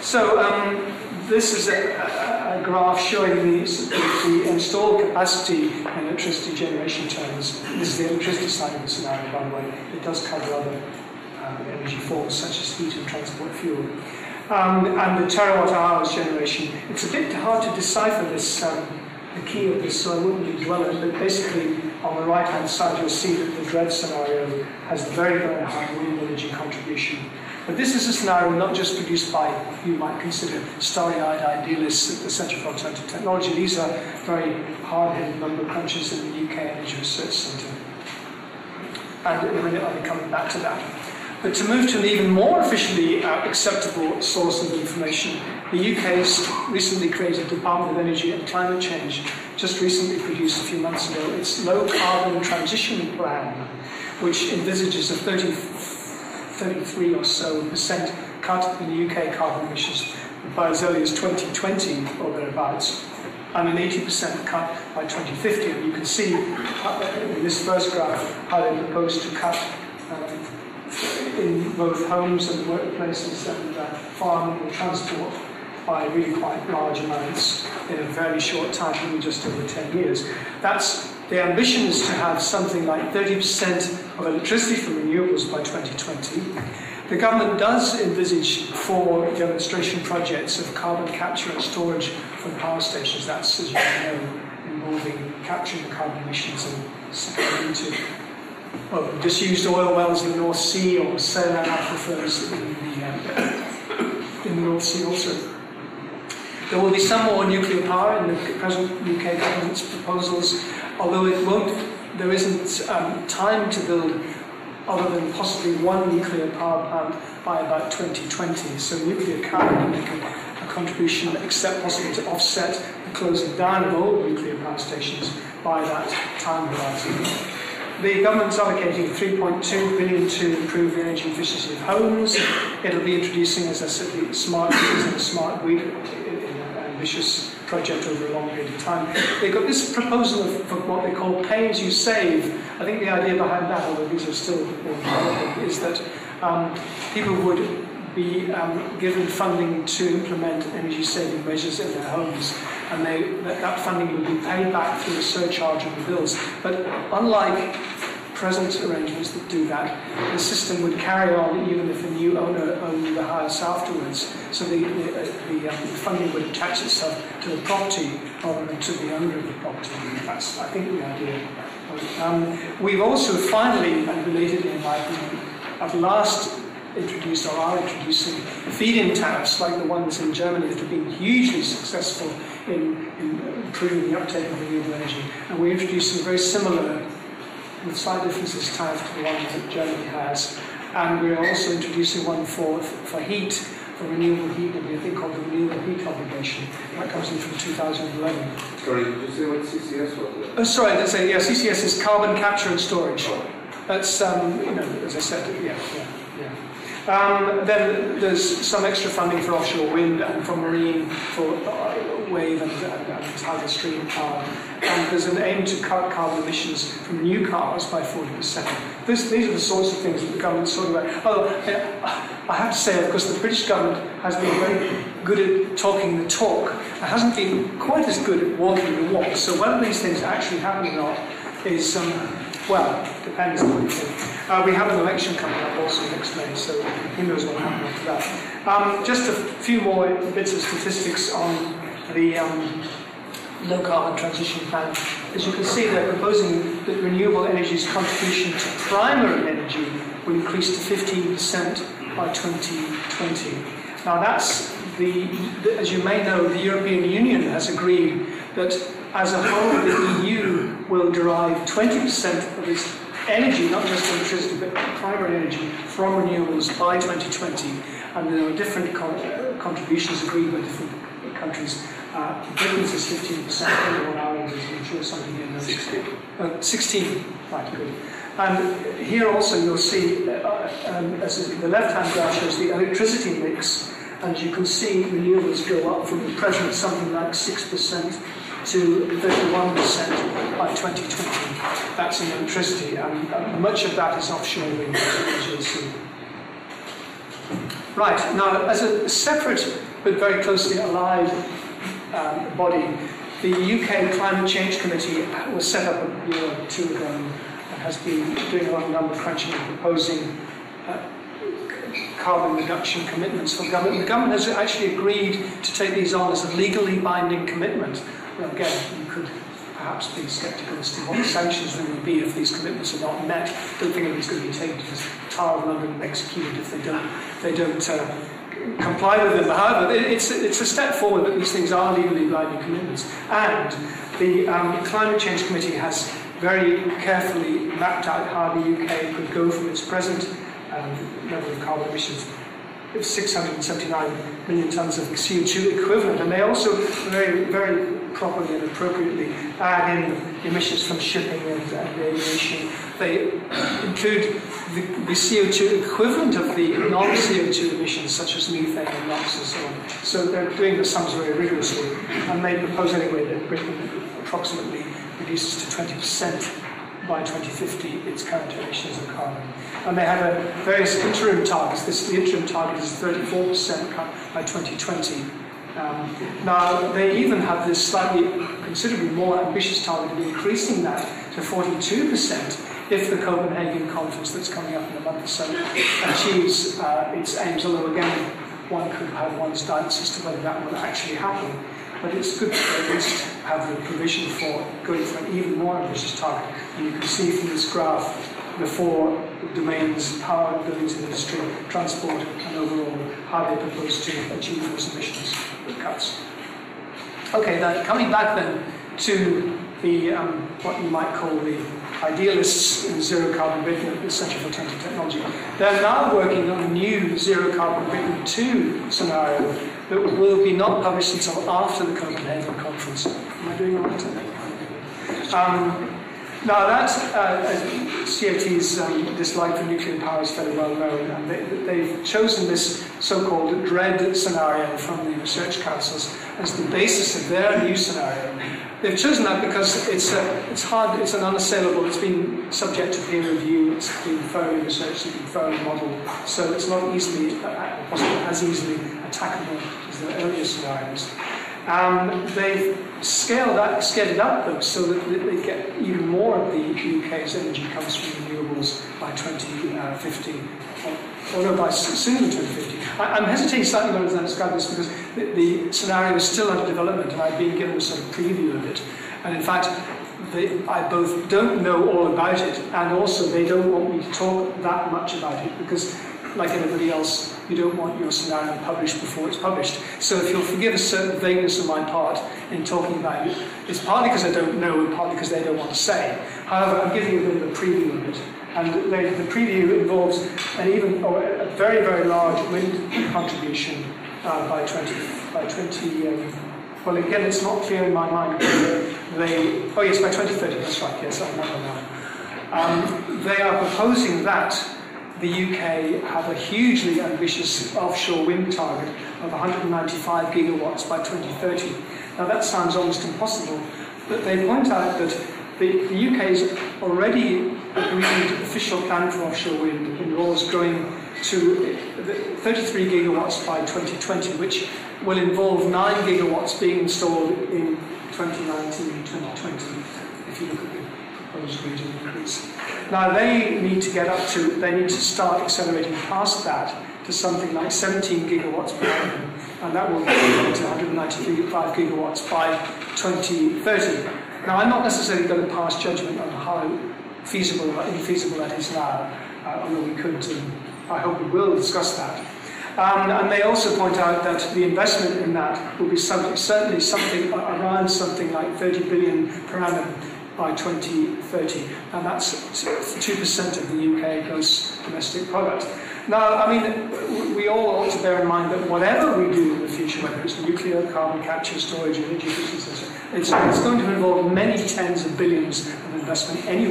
So this is a graph showing the installed capacity in electricity generation terms. This is the electricity side of the scenario, by the way. It does cover other energy forms such as heat and transport fuel. And the terawatt hours generation. It's a bit hard to decipher this, the key of this, so I wouldn't really dwell on it, but basically on the right-hand side you'll see that the dread scenario has very, very high wind energy contribution. But this is a scenario not just produced by, you might consider, starry-eyed idealists at the Centre for Alternative Technology. These are very hard-headed number crunchers in the UK Energy Research Centre. And in a minute I'll be coming back to that. But to move to an even more officially acceptable source of information, the UK's recently created Department of Energy and Climate Change just recently produced a few months ago its Low Carbon Transition Plan, which envisages a 33 or so % cut in the UK carbon emissions by as early as 2020 or thereabouts, and an 80% cut by 2050. And you can see in this first graph how they propose to cut in both homes and workplaces and farming and transport by really quite large amounts in a very short time, maybe just over 10 years. The ambition is to have something like 30% of electricity from renewables by 2020. The government does envisage 4 demonstration projects of carbon capture and storage from power stations. That's, as you know, involving capturing the carbon emissions and sucking them into disused oil wells in the North Sea or saline aquifers in the North Sea also. There will be some more nuclear power in the present UK government's proposals, although there isn't time to build other than possibly 1 nuclear power plant by about 2020. So nuclear can make a contribution, except possibly to offset the closing down of all nuclear power stations by that time horizon. The government's allocating $3.2 billion to improve the energy efficiency of homes. It'll be introducing, as I said, the smart meters and the smart grid in an ambitious project over a long period of time. They've got this proposal for what they call pay as you save. I think the idea behind that, although these are still more developing, is that people would be given funding to implement energy-saving measures in their homes, and that funding would be paid back through a surcharge on the bills. But unlike present arrangements that do that, the system would carry on even if the new owner owned the house afterwards. So the funding would attach itself to the property rather than to the owner of the property. That's, I think, the idea. We've also finally, and belatedly in my opinion, at last introduced or are introducing feed-in tariffs like the ones in Germany that have been hugely successful in improving the uptake of renewable energy. And we're introducing a very similar, with slight differences, tariff to the one that Germany has. And we're also introducing one for heat, for renewable heat, and a thing called the renewable heat obligation. That comes in from 2011. Sorry, did you say what CCS was? Oh, sorry, CCS is carbon capture and storage. That's, as I said, yeah. Then there's some extra funding for offshore wind and for marine, for wave and tidal stream power. And there's an aim to cut carbon emissions from new cars by 40%. These are the sorts of things that the government's talking about. Oh, I have to say, of course, the British government has been very good at talking the talk. It hasn't been quite as good at walking the walk. So whether these things actually happen or not is, well, depends on what you think. We have an election coming up also next May, so who knows what will happen after that. Just a few more bits of statistics on the low carbon transition plan. As you can see, they're proposing that renewable energy's contribution to primary energy will increase to 15% by 2020. Now that's as you may know, the European Union has agreed that as a whole the EU will derive 20% of its energy, not just electricity, but primary energy from renewables by 2020. And there are different contributions agreed by different countries. Britain's is 15%, or ours is, I'm sure something in there. 16, right, good. And here also you'll see, as the left-hand graph shows the electricity mix, and you can see renewables go up from the present something like 6% to 31% by 2020. That's in electricity, and much of that is offshore wind, as you'll see. Right, now as a separate but very closely allied body. The UK Climate Change Committee was set up a year or two ago and has been doing a lot of number crunching and proposing carbon reduction commitments for government. The government has actually agreed to take these on as a legally binding commitment. Well, again, you could perhaps be sceptical as to what the sanctions there would be if these commitments are not met. I don't think anybody's going to be taken to the Tower of London and executed if they don't comply with them. But however, it's a step forward that these things are legally binding commitments. And the Climate Change Committee has very carefully mapped out how the UK could go from its present level of carbon emissions of 679 million tonnes of CO2 equivalent. And they also very, very properly and appropriately add in emissions from shipping and aviation. They include the CO2 equivalent of the non-CO2 emissions, such as methane and NOx and so on. So they're doing the sums very rigorously, and they propose anyway that Britain approximately reduces to 20% by 2050 its current emissions of carbon. And they have various interim targets. The interim target is 34% by 2020. Now, they even have this considerably more ambitious target of increasing that to 42% if the Copenhagen conference that's coming up in a month or so achieves its aims, although again, one could have one's doubts as to whether that will actually happen. But it's good to at least have the provision for going for an even more ambitious target. And you can see from this graph the four domains: power, buildings and industry, transport, and overall how they propose to achieve those emissions cuts. Okay, then coming back then to the what you might call the idealists in Zero Carbon Britain at the Centre for Alternative Technology. They're now working on a new Zero Carbon Britain 2 scenario that will be not published until after the Copenhagen conference. Am I doing all right? Now that COT's dislike for nuclear power is fairly well known, and they've chosen this so-called DREAD scenario from the research councils as the basis of their new scenario. They've chosen that because it's hard, it's an unassailable, it's been subject to peer review, it's been thoroughly researched, it's been thoroughly modelled, so it's not easily, possibly as easily attackable as the earlier scenarios. They've scaled it up though, so that they get even more of the UK's energy comes from renewables by 2050, or no, by soon in 2050. I'm hesitating slightly when I describe this because the scenario is still under development, and I've been given a sort of preview of it. And in fact, I both don't know all about it, and also they don't want me to talk that much about it because, like everybody else, you don't want your scenario published before it's published. So if you'll forgive a certain vagueness on my part in talking about it, it's partly because I don't know and partly because they don't want to say. However, I'm giving you a bit of a preview of it. And the preview involves a very, very large wind contribution by 20. Well, again, it's not clear in my mind. Oh yes, by 2030, that's right, yes, I remember now. They are proposing that the UK have a hugely ambitious offshore wind target of 195 gigawatts by 2030. Now that sounds almost impossible, but they point out that the UK's already agreed official plan for offshore wind involves going to 33 gigawatts by 2020, which will involve 9 gigawatts being installed in 2019-2020, if you look at the proposed rate of increase. Now they need to start accelerating past that to something like 17 gigawatts per annum, and that will go to 195 gigawatts by 2030. Now I'm not necessarily going to pass judgment on how feasible or infeasible that is now, although we could, I hope we will discuss that. And they also point out that the investment in that will be certainly something around something like 30 billion per annum by 2030, and that's 2% of the UK gross domestic product. Now, I mean, we all ought to bear in mind that whatever we do in the future, whether it's nuclear, carbon capture, storage, energy efficiency, it's going to involve many tens of billions of investment anyway.